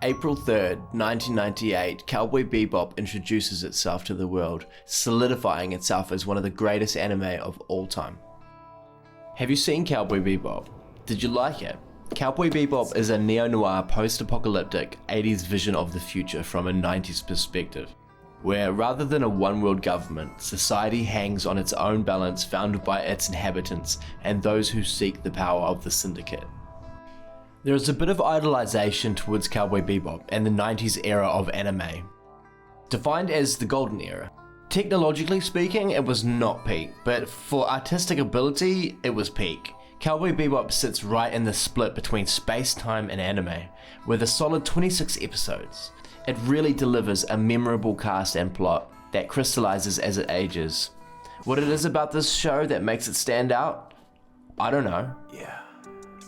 April 3rd, 1998, Cowboy Bebop introduces itself to the world, solidifying itself as one of the greatest anime of all time. Have you seen Cowboy Bebop? Did you like it? Cowboy Bebop is a neo-noir post-apocalyptic 80s vision of the future from a 90s perspective, where rather than a one-world government, society hangs on its own balance founded by its inhabitants and those who seek the power of the syndicate. There is a bit of idolization towards Cowboy Bebop and the 90s era of anime, defined as the golden era. Technologically speaking, it was not peak, but for artistic ability, it was peak. Cowboy Bebop sits right in the split between space-time and anime, with a solid 26 episodes. It really delivers a memorable cast and plot that crystallizes as it ages. What it is about this show that makes it stand out? I don't know. Yeah.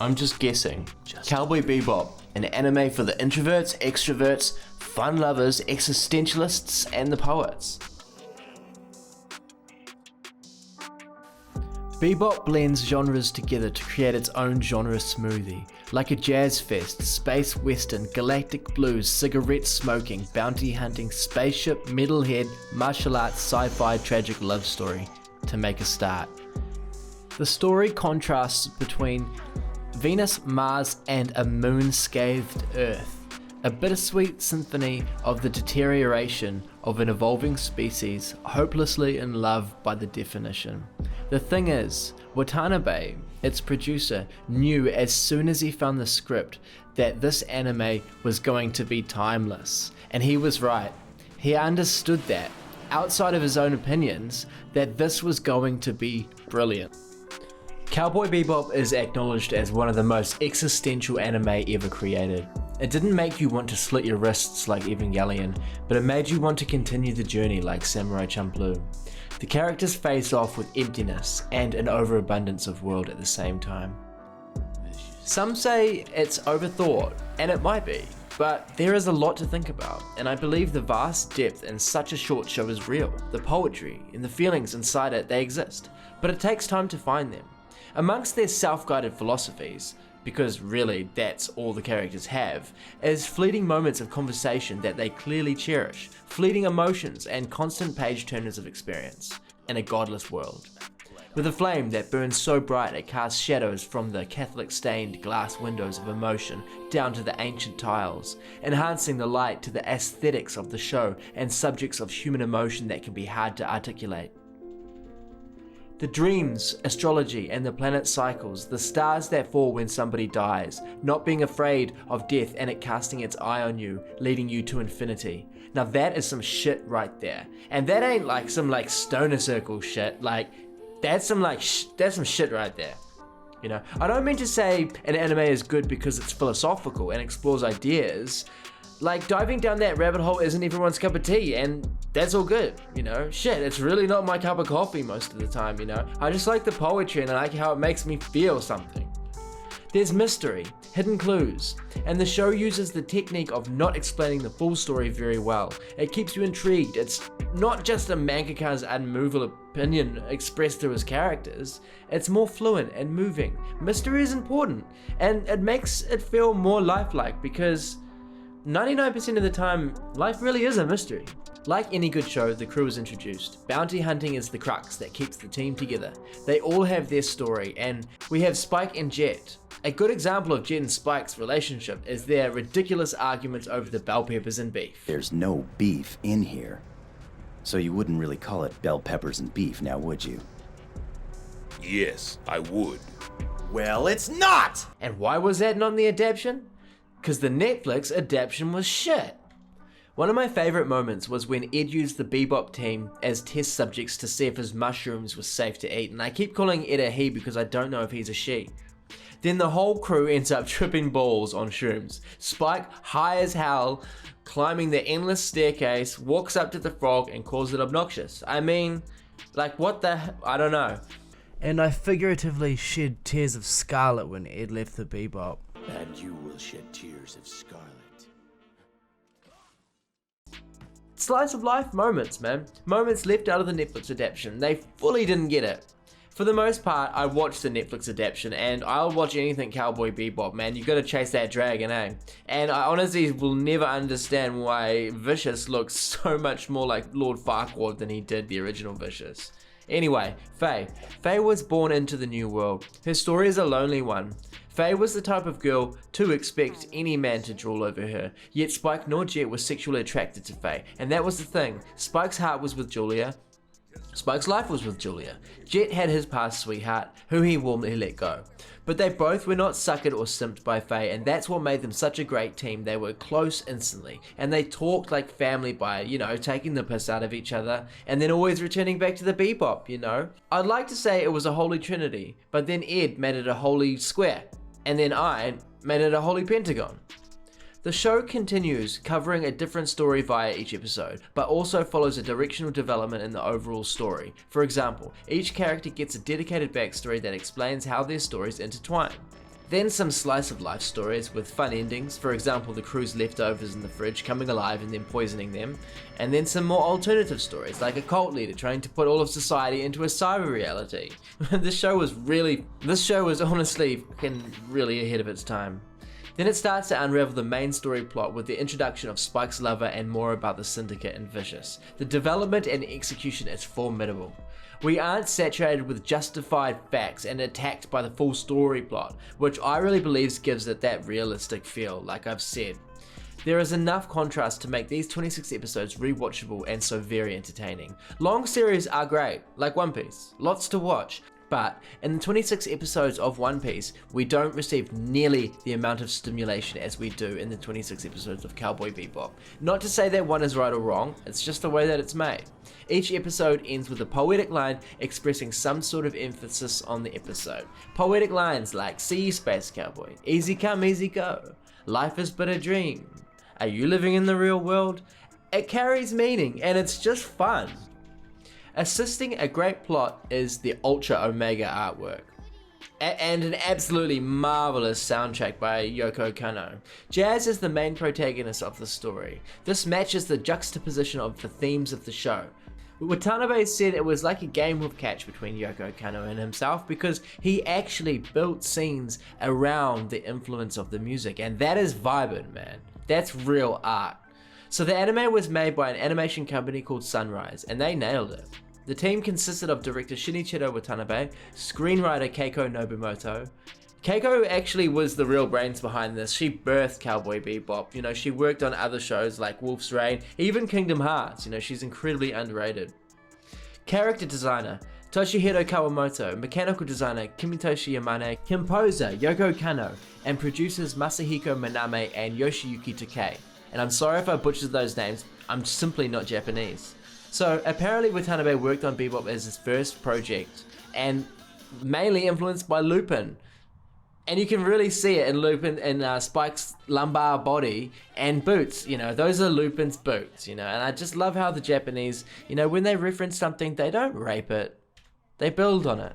I'm just guessing. Cowboy Bebop, an anime for the introverts, extroverts, fun lovers, existentialists, and the poets. Bebop blends genres together to create its own genre smoothie, like a jazz fest, space western, galactic blues, cigarette smoking, bounty hunting, spaceship, metalhead, martial arts, sci-fi, tragic love story, to make a start. The story contrasts between Venus, Mars, and a moon-scathed Earth, a bittersweet symphony of the deterioration of an evolving species hopelessly in love by the definition. The thing is, Watanabe, its producer, knew as soon as he found the script that this anime was going to be timeless, and he was right. He understood that, outside of his own opinions, that this was going to be brilliant. Cowboy Bebop is acknowledged as one of the most existential anime ever created. It didn't make you want to slit your wrists like Evangelion, but it made you want to continue the journey like Samurai Champloo. The characters face off with emptiness and an overabundance of world at the same time. Some say it's overthought, and it might be, but there is a lot to think about, and I believe the vast depth in such a short show is real. The poetry and the feelings inside it, they exist, but it takes time to find them. Amongst their self-guided philosophies, because really that's all the characters have, is fleeting moments of conversation that they clearly cherish, fleeting emotions and constant page-turners of experience in a godless world. With a flame that burns so bright it casts shadows from the Catholic-stained glass windows of emotion down to the ancient tiles, enhancing the light to the aesthetics of the show and subjects of human emotion that can be hard to articulate. The dreams, astrology, and the planet cycles, the stars that fall when somebody dies, not being afraid of death and it casting its eye on you, leading you to infinity. Now that is some shit right there. And that ain't like some stoner circle shit, that's some shit right there. You know, I don't mean to say an anime is good because it's philosophical and explores ideas. Like, diving down that rabbit hole isn't everyone's cup of tea, and that's all good, you know? Shit, it's really not my cup of coffee most of the time, you know? I just like the poetry and I like how it makes me feel something. There's mystery, hidden clues, and the show uses the technique of not explaining the full story very well. It keeps you intrigued. It's not just a mangaka's unmovable opinion expressed through his characters. It's more fluent and moving. Mystery is important, and it makes it feel more lifelike because 99% of the time, life really is a mystery. Like any good show, the crew is introduced. Bounty hunting is the crux that keeps the team together. They all have their story, and we have Spike and Jet. A good example of Jet and Spike's relationship is their ridiculous arguments over the bell peppers and beef. There's no beef in here. So you wouldn't really call it bell peppers and beef, now would you? Yes, I would. Well, it's not! And why was that not the adaptation? Because the Netflix adaptation was shit. One of my favourite moments was when Ed used the Bebop team as test subjects to see if his mushrooms were safe to eat, and I keep calling Ed a he because I don't know if he's a she. Then the whole crew ends up tripping balls on shrooms. Spike, high as hell, climbing the endless staircase, walks up to the frog and calls it obnoxious. I mean, what the I don't know. And I figuratively shed tears of scarlet when Ed left the Bebop. And you will shed tears of scarlet. Slice of life moments, man. Moments left out of the Netflix adaptation. They fully didn't get it. For the most part, I watched the Netflix adaptation, and I'll watch anything Cowboy Bebop, man. You gotta chase that dragon, eh? And I honestly will never understand why Vicious looks so much more like Lord Farquaad than he did the original Vicious. Anyway, Faye. Faye was born into the new world. Her story is a lonely one. Faye was the type of girl to expect any man to drool over her, yet Spike nor Jet were sexually attracted to Faye, and that was the thing. Spike's heart was with Julia. Spike's life was with Julia. Jet had his past sweetheart, who he warmly let go. But they both were not suckered or simped by Faye, and that's what made them such a great team. They were close instantly, and they talked like family by, taking the piss out of each other, and then always returning back to the bebop. I'd like to say it was a holy trinity, but then Ed made it a holy square, and then I made it a holy pentagon. The show continues, covering a different story via each episode, but also follows a directional development in the overall story. For example, each character gets a dedicated backstory that explains how their stories intertwine. Then some slice of life stories with fun endings, for example the crew's leftovers in the fridge coming alive and then poisoning them, and then some more alternative stories like a cult leader trying to put all of society into a cyber reality. This show was honestly fucking really ahead of its time. Then it starts to unravel the main story plot with the introduction of Spike's lover and more about the Syndicate and Vicious. The development and execution is formidable. We aren't saturated with justified facts and attacked by the full story plot, which I really believe gives it that realistic feel, like I've said. There is enough contrast to make these 26 episodes rewatchable and so very entertaining. Long series are great, like One Piece, lots to watch. But in the 26 episodes of One Piece, we don't receive nearly the amount of stimulation as we do in the 26 episodes of Cowboy Bebop. Not to say that one is right or wrong, it's just the way that it's made. Each episode ends with a poetic line expressing some sort of emphasis on the episode. Poetic lines like, "See you, Space Cowboy," "Easy come, easy go," "Life is but a dream," "Are you living in the real world?" It carries meaning and it's just fun. Assisting a great plot is the Ultra Omega artwork, and an absolutely marvelous soundtrack by Yoko Kanno. Jazz is the main protagonist of the story. This matches the juxtaposition of the themes of the show. Watanabe said it was like a game of catch between Yoko Kanno and himself because he actually built scenes around the influence of the music, and that is vibrant, man. That's real art. So the anime was made by an animation company called Sunrise, and they nailed it. The team consisted of director Shinichiro Watanabe, screenwriter Keiko Nobumoto. Keiko actually was the real brains behind this. She birthed Cowboy Bebop. She worked on other shows like Wolf's Rain, even Kingdom Hearts. She's incredibly underrated. Character designer Toshihiro Kawamoto, mechanical designer Kimitoshi Yamane, composer Yoko Kanno, and producers Masahiko Miname and Yoshiyuki Takei. And I'm sorry if I butchered those names, I'm simply not Japanese. So apparently Watanabe worked on Bebop as his first project, and mainly influenced by Lupin. And you can really see it in Lupin, in Spike's lumbar body and boots, those are Lupin's boots, and I just love how the Japanese, when they reference something, they don't rape it, they build on it.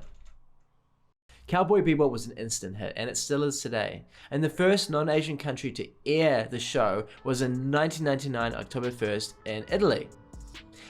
Cowboy Bebop was an instant hit, and it still is today. And the first non-Asian country to air the show was in 1999, October 1st, in Italy.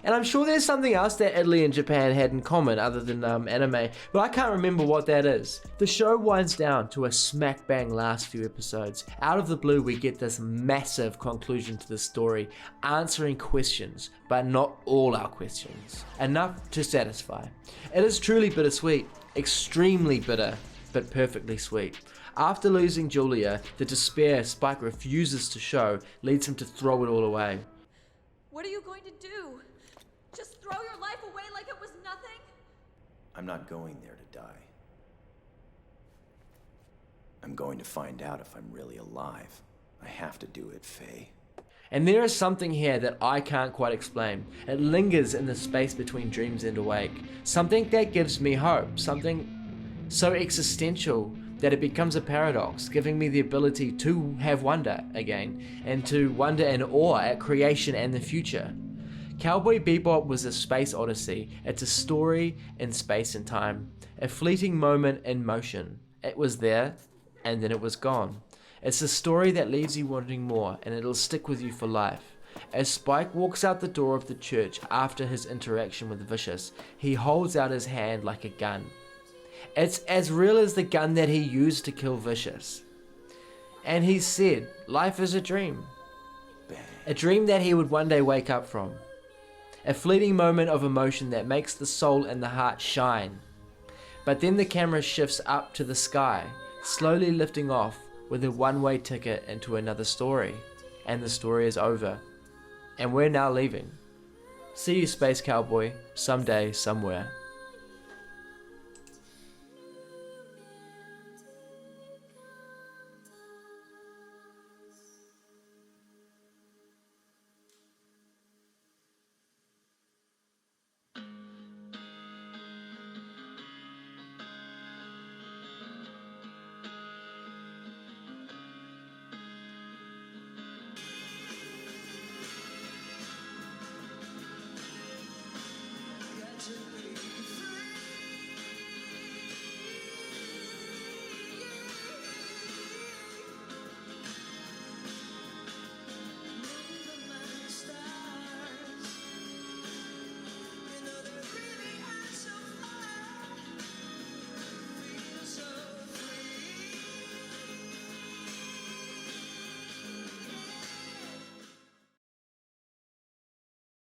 And I'm sure there's something else that Italy and Japan had in common other than anime, but I can't remember what that is. The show winds down to a smack bang last few episodes. Out of the blue, we get this massive conclusion to the story, answering questions, but not all our questions. Enough to satisfy. It is truly bittersweet. Extremely bitter, but perfectly sweet. After losing Julia, the despair Spike refuses to show leads him to throw it all away. What are you going to do? Just throw your life away like it was nothing? I'm not going there to die. I'm going to find out if I'm really alive. I have to do it, Faye. And there is something here that I can't quite explain. It lingers in the space between dreams and awake. Something that gives me hope. Something so existential that it becomes a paradox, giving me the ability to have wonder again, and to wonder in awe at creation and the future. Cowboy Bebop was a space odyssey. It's a story in space and time. A fleeting moment in motion. It was there, and then it was gone. It's a story that leaves you wanting more, and it'll stick with you for life. As Spike walks out the door of the church after his interaction with Vicious, he holds out his hand like a gun. It's as real as the gun that he used to kill Vicious. And he said, life is a dream. A dream that he would one day wake up from. A fleeting moment of emotion that makes the soul and the heart shine. But then the camera shifts up to the sky, slowly lifting off with a one-way ticket into another story. And the story is over. And we're now leaving. See you, Space Cowboy, someday, somewhere.